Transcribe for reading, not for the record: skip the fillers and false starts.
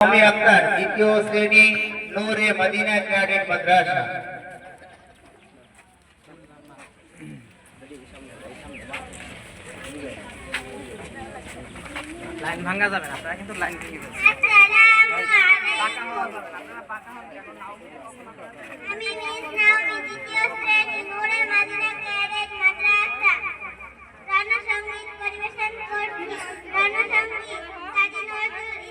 আমি আক্তার দ্বিতীয় শ্রেণী নূরে মদিনা ক্যাডেট মাদ্রাসা। লাইন ভাঙা যাবে না, আপনারা কিন্তু লাইন ভেঙে ফেলছেন। আমি মিস নাওমি দ্বিতীয় শ্রেণী নূরে মদিনা ক্যাডেট মাদ্রাসা রণসঙ্গীত পরিবেশন করছি। রণসঙ্গীত কাজী নজরুল